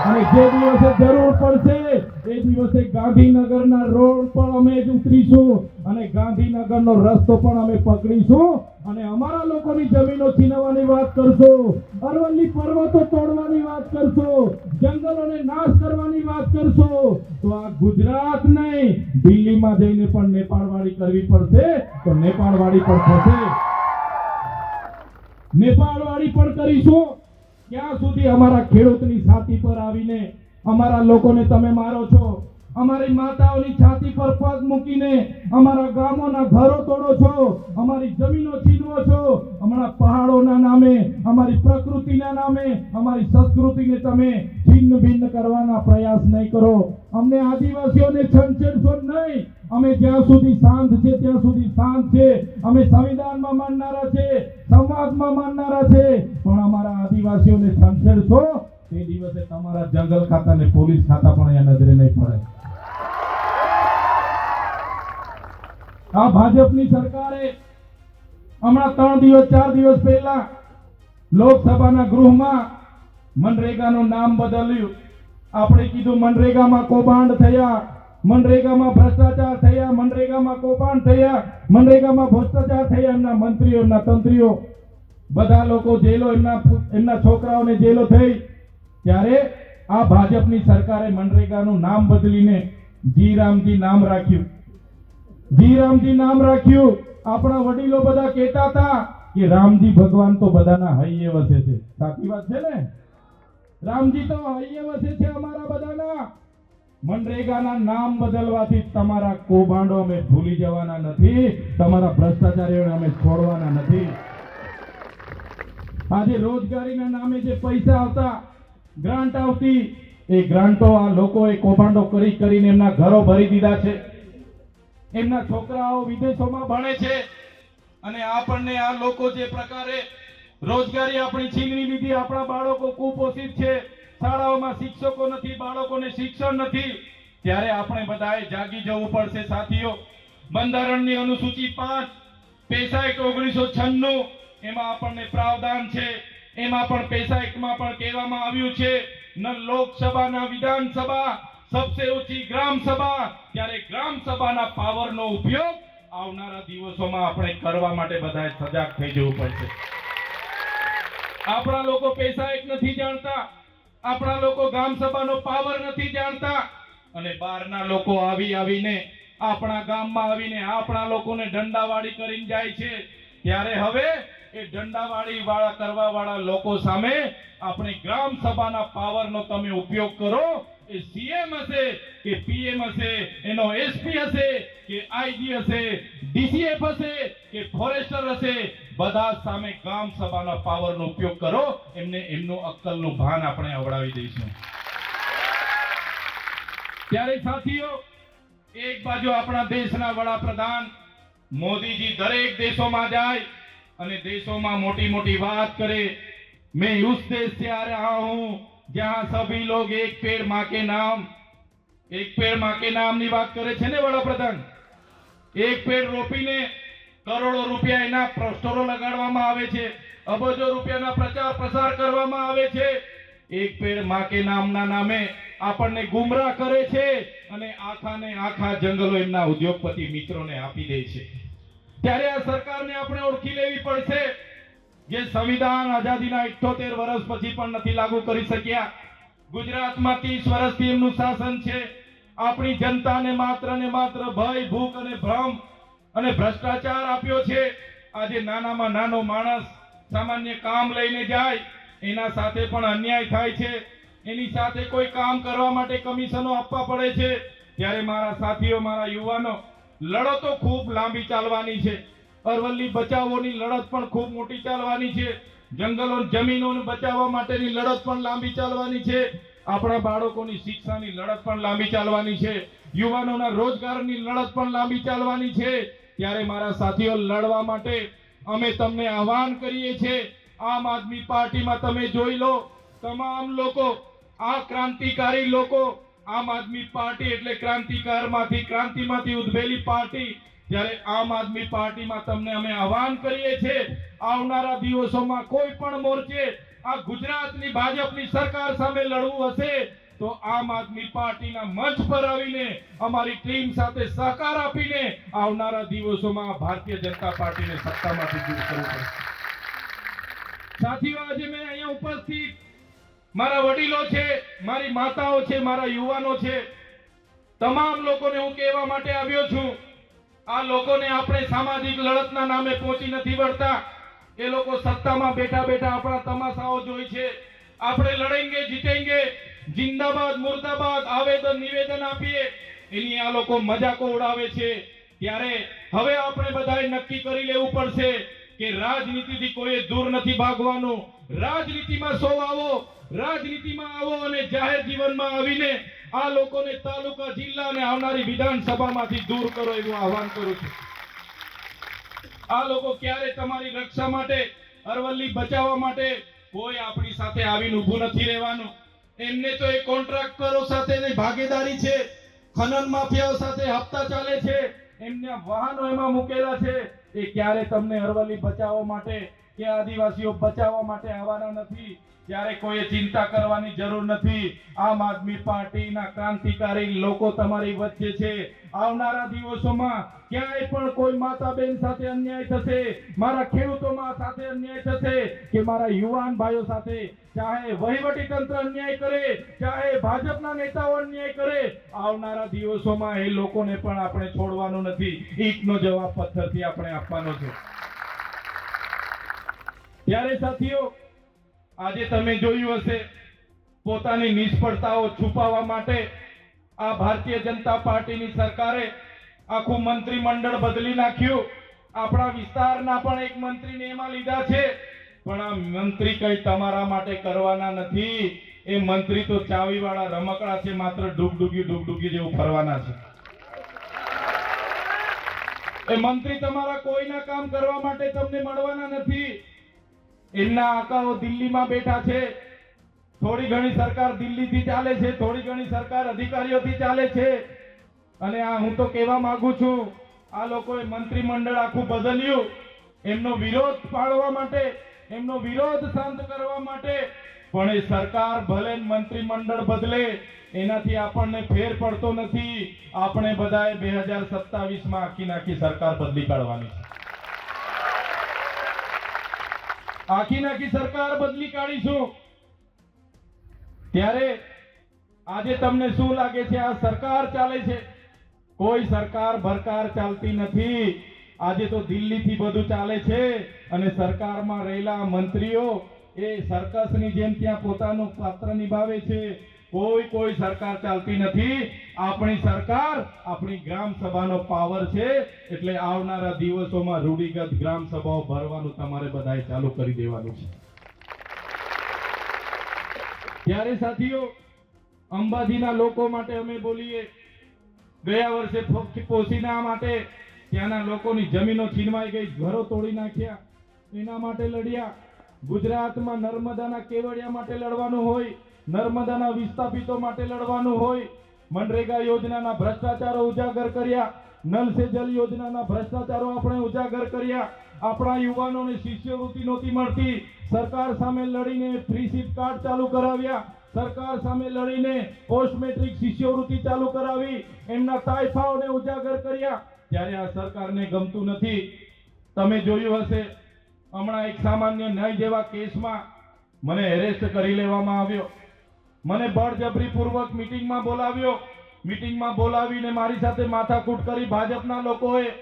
અને જે દિવસે જરૂર પડશે એ દિવસે ગાંધીનગરના રોડ પર અમે જ ઉતરીશું અને ગાંધીનગરનો રસ્તો પણ અમે પકડીશું અને અમારા લોકોની જમીનો છીનવવાની વાત કરશો, અરવલ્લી પર્વતો તોડવાની વાત કરશો, જંગલોને નાશ કરવાની વાત કરશો, તો આ ગુજરાત નહીં દિલ્હીમાં જઈને પણ નેપાળવાડી કરવી પડશે તો નેપાળવાડી પણ થશે, નેપાળવાડી પણ કરીશું। ક્યાં સુધી અમારા ખેડૂતની છાતી પર આવીને અમારા લોકોને તમે મારો છો, અમારી માતાઓની છાતી પર પગ મૂકીને અમારા ગામોના ઘરો તોડો છો, અમારી જમીનો છીનવો છો, અમારા પહાડોના નામે, અમારી પ્રકૃતિના નામે, અમારી સંસ્કૃતિને તમે છિન્ન ભિન્ન કરવાના પ્રયાસ નહીં કરો। અમને આદિવાસીઓને છંછેડશો નહીં। અમે જ્યાં સુધી શાંત છે ત્યાં સુધી શાંત છે। અમે સંવિધાનમાં માનનારા છે, સંવાદમાં માનનારા છે, પણ અમારા આદિવાસીઓને છંછેડશો તે દિવસે તમારા જંગલ ખાતા ને પોલીસ ખાતા પણ અહીંયા નજરે નહીં પડે। આ ભાજપની સરકારે હમણાં 3 દિવસ 4 દિવસ પહેલા લોકસભાના ગૃહમાં મનરેગાનું નામ બદલ્યું। આપણે કીધું મનરેગામાં કૌભાંડ થયા, મનરેગામાં ભ્રષ્ટાચાર થયા, મનરેગામાં કૌભાંડ થયા, મનરેગામાં ભ્રષ્ટાચાર થયા। એમના મંત્રીઓ, એમના તંત્રીઓ બધા લોકો જેલો, એમના છોકરાઓને જેલો થઈ। ત્યારે આ ભાજપની સરકારે મનરેગાનું નામ બદલીને જી રામજી નામ રાખ્યું। જી રામજી નામ રાખ્યું। આપણા વડીલો બધા કહેતા હતા કે રામજી ભગવાન તો બધાના હૈયે વસે છે। સાચી વાત છે ને? રામજી તો હૈયે વસે છે અમારા બધાના। મનરેગાના નામ બદલવાથી તમારા કૌભાંડો અમે ભૂલી જવાના નથી, તમારા ભ્રષ્ટાચારીઓને અમે છોડવાના નથી। આજે રોજગારીના નામે જે પૈસા આવતા, ગ્રાન્ટ આવતી, એ ગ્રાન્ટો આ લોકોએ કૌભાંડો કરીને એમના ઘરો ભરી દીધા છે। એમના છોકરાઓ વિદેશોમાં ભણે છે અને આપણને આ લોકો જે પ્રકારે રોજગારી આપણી છીનવી લીધી, આપણા બાળકો કુપોષિત છે, શાળાઓમાં શિક્ષકો નથી, બાળકોને શિક્ષણ નથી, ત્યારે આપણે બધાએ જાગી જવું પડશે સાથીઓ। બંધારણની અનુસૂચિ 5 પૈસા એક્ટ 1996 એમાં આપણને પ્રાવધાન છે, એમાં પણ પૈસા એક્ટમાં પણ કહેવામાં આવ્યું છે ન લોકસભા ન વિધાનસભા, સબસે ઊંચી ગ્રામ સભા। ત્યારે ગ્રામ સભાના પાવરનો ઉપયોગ આવનારા દિવસોમાં આપણે કરવા માટે બધાએ સજાગ થઈ જવું પડશે। આપણા લોકો પૈસા એક નથી જાણતા, આપણા લોકો ગ્રામ સભાનો પાવર નથી જાણતા અને બહારના લોકો આવીને આપણા ગામમાં આવીને આપણા લોકોને દંડાવાળી કરીને જાય છે। ત્યારે હવે એ દંડાવાળી વાળા કરવા વાળા લોકો સામે આપણે ગ્રામ સભાના પાવરનો તમે ઉપયોગ કરો। એ સીએમ હશે કે પીએમ હશે, એનો એસપી હશે કે આઈજી હશે, ડીસીએફ હશે કે ફોરેસ્ટર હશે, બધા સામે ગ્રામ સભાના પાવરનો ઉપયોગ કરો। એમને એમનું અક્કલનું ભાન આપણે અવડાવી દઈશું। ત્યારે સાથીઓ, એક બાજુ આપણા દેશના વડાપ્રધાન મોદીજી દરેક દેશોમાં જાય અને દેશોમાં મોટી મોટી વાત કરે। मैं उस देश से आ रहा हूं जहां सभी लोग एक पेड़ मां के नाम ની વાત કરે છે ને વડાપ્રધાન। એક પેડ રોપીને કરોડો રૂપિયા એના પોસ્ટરો લગાડવામાં આવે છે, અબજો રૂપિયાના પ્રચાર પ્રસાર કરવામાં આવે છે। એક પેડ માं કે નામના નામે આપણને ગુમરાહ કરે છે અને આખા જંગલો એમના ઉદ્યોગપતિ મિત્રોને આપી દે છે। ત્યારે આ સરકારને આપણે ઓળખી લેવી પડશે। જે સંવિધાન આઝાદીના 78 વર્ષ પછી પણ નથી લાગુ કરી શક્યા। ગુજરાતમાં 30 વર્ષથી એમનું શાસન છે। આપણી જનતાને માત્ર ને માત્ર ભય, ભૂખ અને ભ્રમ અને ભ્રષ્ટાચાર આપ્યો છે। આજે નાનામાં નાનો માણસ સામાન્ય કામ લઈને જાય, એના સાથે પણ અન્યાય થાય છે। એની સાથે કોઈ કામ કરવા માટે કમિશનો આપવા પડે છે। ત્યારે મારા સાથીઓ, મારા યુવાનો, લડતો ખૂબ લાંબી ચાલવાની છે। અરવલ્લી બચાવોની લડત પણ ખૂબ મોટી ચાલવાની છે। જંગલો જમીનોને બચાવવા માટેની લડત પણ લાંબી ચાલવાની છે। આપણા બાળકોની શિક્ષાની લડત પણ લાંબી ચાલવાની છે। યુવાનોના રોજગારની લડત પણ લાંબી ચાલવાની છે। ત્યારે મારા સાથીઓ, લડવા માટે અમે તમને આહવાન કરીએ છીએ। આમ આદમી પાર્ટીમાં તમે જોઈ લો, તમામ લોકો, આ ક્રાંતિકારી લોકો, આમ આદમી પાર્ટી એટલે ક્રાંતિમાંથી ઉદ્ભવેલી પાર્ટી। ત્યારે આમ આદમી પાર્ટીમાં તમને અમે આહવાન કરીએ છીએ, આવનારા દિવસોમાં કોઈ પણ મોરચે આ ગુજરાતની ભાજપની સરકાર સામે લડવું હશે તો આમ આદમી પાર્ટીના મંચ પર આવીને અમારી ટીમ સાથે સહકાર આપીને આવનારા દિવસોમાં ભારતીય જનતા પાર્ટીને સત્તામાંથી દૂર કરવું પડશે। સાથીઓ, આજે મેં અહીંયા ઉપસ્થિત મારા વડીલો છે, મારી માતાઓ છે, મારા યુવાનો છે, તમામ લોકોને હું કહેવા માટે આવ્યો છું, આ લોકોને આપણે સામાજિક લડતના નામે પહોંચી નથી વળતા। એ લોકો સત્તામાં બેઠા બેઠા આપણા તમાશાઓ જોઈ છે। આપણે લડેંગે જીતેંગે, જિંદાબાદ મુર્દાબાદ આવેદન નિવેદન આપીએ, એની આ લોકો મજાકો ઉડાવે છે। ત્યારે હવે આપણે બધાએ નક્કી કરી લેવું પડશે કે રાજનીતિથી કોઈ દૂર નથી ભાગવાનું। રાજનીતિમાં સૌ આવો, રાજનીતિમાં આવો અને જાહેર જીવનમાં આવીને આ લોકોને તાલુકા, જિલ્લા અને આવનારી વિધાનસભામાંથી દૂર કરો એવું આહવાન કરું છું। આ લોકો ક્યારે તમારી રક્ષા માટે, અરવલ્લી બચાવવા માટે કોઈ આપણી સાથે આવીને ઊભું નથી રહેવાનું। એમને તો એ કોન્ટ્રાક્ટરો સાથેની ભાગીદારી છે, ખનન માફિયાઓ સાથે હપ્તા ચાલે છે, એમના વાહનો એમાં મૂકેલા છે। એ ક્યારે તમને અરવલ્લી બચાવવા માટે કે આદિવાસીઓ બચાવવા માટે આવવાના નથી। ત્યારે કોઈ ચિંતા કરવાની જરૂર નથી। આમ આદમી પાર્ટીના ક્રાંતિકારી લોકો તમારી વચ્ચે છે। આવનારા દિવસોમાં ક્યાંય પણ કોઈ માતા બહેન સાથે અન્યાય થશે, મારા ખેડૂતોમાં સાથે અન્યાય થશે કે મારા યુવાન ભાઈઓ સાથે, ચાહે વહીવટી તંત્ર અન્યાય કરે, ચાહે ભાજપના નેતાઓ અન્યાય કરે, આવનારા દિવસોમાં એ લોકોને પણ આપણે છોડવાનું નથી। ઈંટનો જવાબ પથ્થરથી આપણે આપવાનો છે। ત્યારે સાથીઓ, આજે તમે જોયું હશે, પોતાની નિષ્ફળતાઓ છુપાવવા માટે આ ભારતીય જનતા પાર્ટીની સરકારે આખું મંત્રીમંડળ બદલી નાખ્યું। આપણા વિસ્તારના પણ એક મંત્રીને એમાં લીધા છે, પણ આ મંત્રી કઈ તમારા માટે કરવાના નથી। એ મંત્રી તો ચાવીવાળા રમકડા છે, માત્ર ડૂગડૂગી જેવું ફરવાના છે। એ મંત્રી તમારા કોઈના કામ કરવા માટે તમને મળવાના નથી। એમના આકાઓ દિલ્હીમાં બેઠા છે। થોડી ઘણી સરકાર દિલ્હીથી ચાલે છે, થોડી ઘણી સરકાર અધિકારીઓથી ચાલે છે। અને આ હું તો કહેવા માંગુ છું, આ લોકોએ મંત્રીમંડળ આખું બદલ્યું એમનો વિરોધ પાડવા માટે, એમનો વિરોધ શાંત કરવા માટે। પણ એ સરકાર ભલે મંત્રીમંડળ બદલે, એનાથી આપણને ફેર પડતો નથી। આપણે બધાએ 2027માં આખી સરકાર બદલી કાઢવાની છે। આખી સરકાર બદલી કાઢીશું। ત્યારે આજે તમને શું લાગે છે? આ સરકાર ચાલે છે, કોઈ સરકાર ભરકાર ચાલતી નથી। આજે તો દિલ્હીથી બધું ચાલે છે અને સરકારમાં રહેલા મંત્રીઓ એ સર્કસની જેમ ત્યાં પોતાનું પાત્ર નિભાવે છે। કોઈ સરકાર ચાલતી નથી। આપણી સરકાર, આપણી ગ્રામ સભાનો પાવર છે। એટલે આવનારા દિવસોમાં રૂઢિગત ગ્રામ સભાઓ ભરવાનું તમારે બધાએ ચાલુ કરી દેવાનું છે। ત્યારે સાથીઓ, અંબાજીના લોકો માટે અમે બોલીએ, ગયા વર્ષે પોસીના માટે ત્યાંના લોકોની જમીનો છીનવાઈ ગઈ, ઘરો તોડી નાખ્યા, એના માટે લડ્યા। ગુજરાતમાં નર્મદાના કેવડિયા માટે લડવાનું હોય, નર્મદાના વિસ્થાપિતો માટે લડવાનું હોય, મનરેગા યોજનાના ભ્રષ્ટાચારો ઉજાગર કર્યા, નલ સે જલ યોજનાના ભ્રષ્ટાચારો આપણે ઉજાગર કર્યા। આપણા યુવાનોને શિષ્યવૃત્તિ નહોતી મળતી, સરકાર સામે લડીને ફ્રી સીટ કાર્ડ ચાલુ કરાવ્યા, સરકાર સામે લડીને પોસ્ટ મેટ્રિક શિષ્યવૃત્તિ ચાલુ કરાવી, એમના તાઇફાઓને ઉજાગર કર્યા। ત્યારે આ સરકારને ગમતું નથી। તમે જોયું હશે, હમણાં એક સામાન્ય ન્યાય જેવા કેસમાં મને એરેસ્ટ કરી લેવામાં આવ્યો। મને બળજબરીપૂર્વક મીટિંગમાં બોલાવ્યો। મીટિંગમાં બોલાવીને મારી સાથે માથાકૂટ કરી। ભાજપના લોકોએ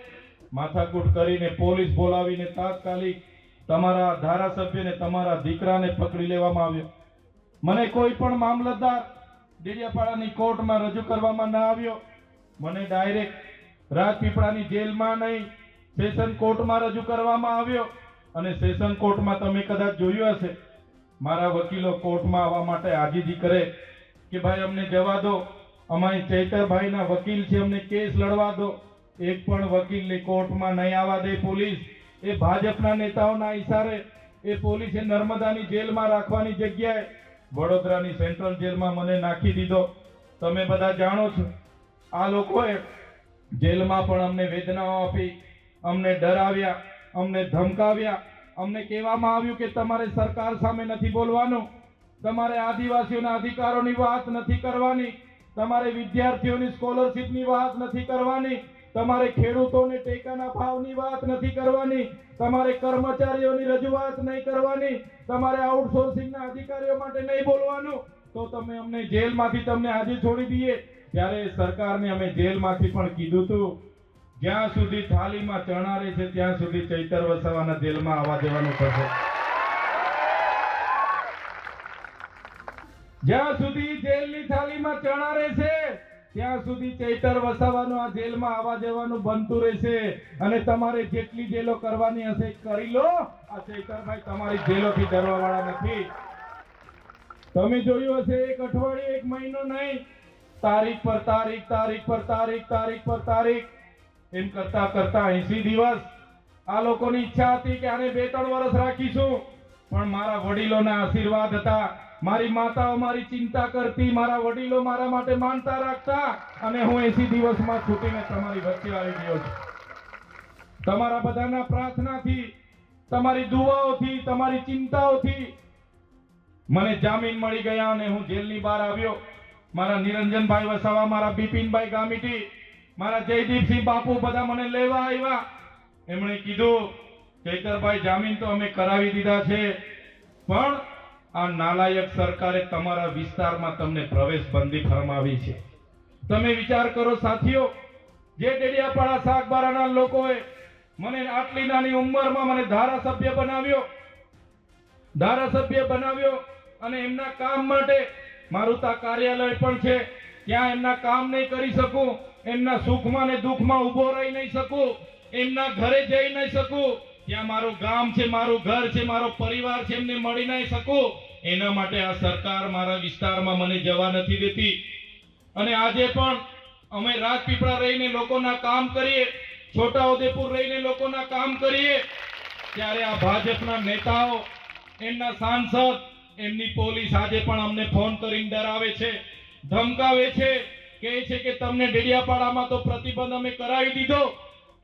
માથાકૂટ કરીને પોલીસ બોલાવીને તાત્કાલિક તમારા ધારાસભ્યને, તમારા દીકરાને પકડી લેવામાં આવ્યો। મને કોઈ પણ મામલતદાર ડેડિયાપાડાની કોર્ટમાં રજૂ કરવામાં ના આવ્યો। મને ડાયરેક્ટ રાજપીપળાની જેલમાં નહીં, સેશન કોર્ટમાં રજૂ કરવામાં આવ્યો। અને સેશન કોર્ટમાં તમે કદાચ જોયું હશે, મારા વકીલો કોર્ટમાં આવવા માટે આજીજી કરે કે ભાઈ અમને જવા દો, અમારી ચૈતરભાઈના વકીલ છે, અમને કેસ લડવા દો। એક પણ વકીલને કોર્ટમાં નહીં આવવા દે પોલીસ। એ ભાજપના નેતાઓના ઈશારે એ પોલીસે નર્મદાની જેલમાં રાખવાની જગ્યાએ વડોદરાની સેન્ટ્રલ જેલમાં મને નાખી દીધો। તમે બધા જાણો છો, આ લોકોએ જેલમાં પણ અમને વેદનાઓ આપી, અમને ડરાવ્યા, અમને ધમકાવ્યા। અમને કહેવામાં આવ્યું કે તમારે સરકાર સામે નથી બોલવાનું, તમારે આદિવાસીઓના અધિકારોની વાત નથી કરવાની, તમારે વિદ્યાર્થીઓની સ્કોલરશિપની વાત નથી કરવાની, તમારે ખેડૂતોને ટેકાના ભાવની વાત નથી કરવાની, તમારે કર્મચારીઓની રજૂઆત નહીં કરવાની, તમારે આઉટસોર્સિંગના અધિકારીઓ માટે નહીં બોલવાનું, તો તમે અમને જેલમાંથી તમને આજે છોડી દઈએ. ત્યારે સરકારને અમે જેલમાંથી પણ કીધું હતું, જ્યાં સુધી થાળીમાં ચણા રહે છે ત્યાં સુધી ચૈતર વસાવાના જેલમાં આવવા જવાનું થશે. જ્યાં સુધી જેલની થાળીમાં ચણા રહેશે ત્યાં સુધી ચૈતર વસાવાનું આ જેલમાં આવવા જવાનું બનતું રહેશે. અને તમારે જેટલી જેલો કરવાની હશે કરી લો. આ ચૈતરભાઈ તમારી જેલોથી ડરવા વાળા નથી. તમે જોયું હશે એક અઠવાડિયું એક મહિનો નહીં, તારીખ પર તારીખ, તારીખ પર તારીખ, તારીખ પર તારીખ, એમ કરતા કરતા 80 દિવસ આ લોકોની ઈચ્છા હતી કે આને 2-3 વર્ષ રાખીશું, પણ મારા વડીલોના આશીર્વાદ હતા, મારી માતાઓ મારી ચિંતા કરતી, મારા વડીલો મારા માટે માનતા રાખતા, અને હું 80 દિવસમાં છૂટીને તમારી વચ્ચે આવી ગયો છું. તમારા બધાના પ્રાર્થનાથી, તમારી દુઆઓથી, તમારી ચિંતાઓથી મને જામીન મળી ગયા અને હું જેલની બહાર આવ્યો. મારા નિરંજનભાઈ વસાવા, મારા બિપિનભાઈ ગામિતી, મારા જયદીપસિંહ બાપુ બધા મને લેવા આવ્યા. એમણે કીધું, ચૈતરભાઈ જામીન તો અમે કરાવી દીધા છે, પણ આ નાલાયક સરકારે તમારા વિસ્તારમાં તમને પ્રવેશ બંધી ફરમાવી છે. તમે વિચાર કરો સાથીઓ, જે ડેડિયાપાડા શાકબારાના લોકોએ મને આટલી નાની ઉંમરમાં મને ધારાસભ્ય બનાવ્યો અને એમના કામ માટે મારું તા કાર્યાલય પણ છે, ત્યાં એમના કામ નહીં કરી શકું, એમના સુખમાં ને દુઃખમાં ઊભો રહી નહીં શકું, એમના ઘરે જઈ નહીં શકું, ત્યાં મારું ગામ છે, મારું ઘર છે, મારો પરિવાર છે, એમને મળી નહીં શકું. એના માટે આ સરકાર મારા વિસ્તારમાં મને જવા નથી દેતી. અને આજે પણ અમે રાજપીપળા રહીને લોકોના કામ કરીએ, છોટાઉદેપુર રહીને લોકોના કામ કરીએ, ત્યારે આ ભાજપના નેતાઓ, એમના સાંસદ, એમની પોલીસ આજે પણ અમને ફોન કરીને ડરાવે છે, ધમકાવે છે, કહે છે કે તમને ડેડિયાપાડામાં તો પ્રતિબંધ અમે કરાવી દીધો,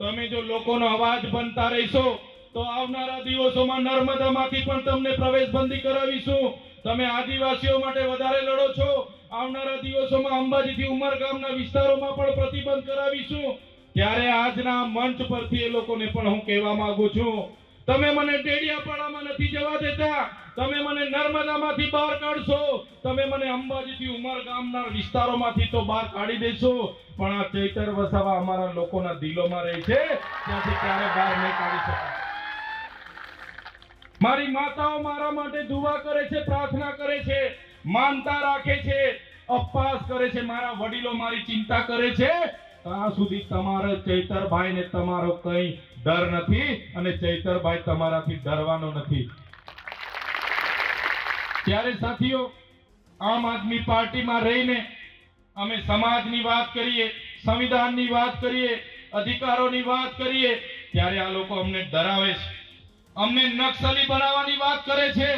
તમે જો લોકોનો અવાજ બનતા રહેશો તો આવનારા દિવસોમાં નર્મદામાંથી પણ તમને પ્રવેશબંધી કરાવીશું. તમે આદિવાસીઓ માટે વધારે લડો છો, આવનારા દિવસોમાં અંબાજીથી ઉમરગામના વિસ્તારોમાં પણ પ્રતિબંધ કરાવીશું. ત્યારે આજના મંચ પરથી એ લોકોને પણ હું કહેવા માંગુ છું, તમે મને ડેડિયાપાડામાં નથી જવા દેતા, તમે મને નર્મદામાંથી બહાર કાઢશો, તમે મને અંબાજીથી ઉમરગામના વિસ્તારોમાંથી તો બહાર કાઢી દેશો, પણ આ ચૈતર વસાવા અમારા લોકોના દિલોમાં રહે છે, ત્યાંથી ક્યારે બહાર નહીં કાઢી શકાય. મારી માતાઓ મારા માટે દુઆ કરે છે, પ્રાર્થના કરે છે, માનતા રાખે છે, ઉપવાસ કરે છે, મારા વડીલો મારી ચિંતા કરે છે. ત્યાં સુધી તમારે ચૈતરભાઈને તમારો કઈ ડર નથી અને ચૈતરભાઈ તમારાથી ડરવાનો નથી. ત્યારે સાથીઓ, આમ આદમી પાર્ટીમાં રહીને અમે સમાજની વાત કરીએ, સંવિધાનની વાત કરીએ, અધિકારોની વાત કરીએ, ત્યારે આ લોકો અમને ડરાવે છે, અમને નક્સલી બનાવવાની વાત કરે છે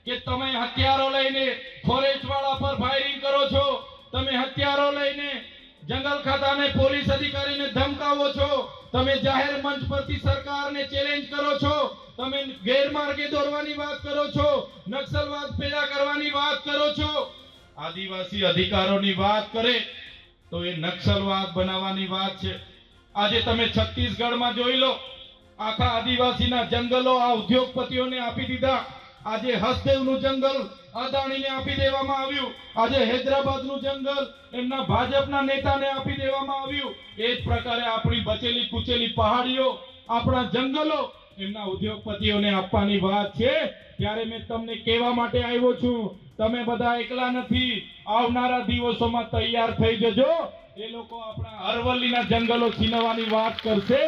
કે તમે હથિયારો લઈને ફોરેસ્ટવાળા પર ફાયરિંગ કરો છો, તમે હથિયારો લઈને જંગલ ખાતાને પોલીસ અધિકારીને ધમકાવો છો, તમે જાહેર મંચ પરથી સરકારને ચેલેન્જ કરો છો, તમે ગેરમાર્ગે દોરવાની વાત કરો છો, નક્સલવાદ પેદા કરવાની વાત કરો છો. આદિવાસી અધિકારોની વાત કરે તો એ નક્સલવાદ બનાવવાની વાત છે. આજે તમે છત્તીસગઢમાં જોઈ લો, આખા આદિવાસીના જંગલો આ ઉદ્યોગપતિઓને આપી દીધા. આજે હસદેવનું જંગલ અદાણીને આપી દેવામાં આવ્યું, આજે હૈદરાબાદનું જંગલ એમના ભાજપના નેતાને આપી દેવામાં આવ્યું. એ જ પ્રકારે આપણી બચેલી કુચેલી પહાડીઓ, આપણા જંગલો એમના ઉદ્યોગપતિઓને આપવાની વાત છે. ત્યારે મેં તમને કહેવા માટે આવ્યો છું, તમે બધા એકલા નથી, આવનારા દિવસોમાં તૈયાર થઈ જજો. એ લોકો આપણા અરવલ્લીના જંગલો છીનવવાની વાત કરશે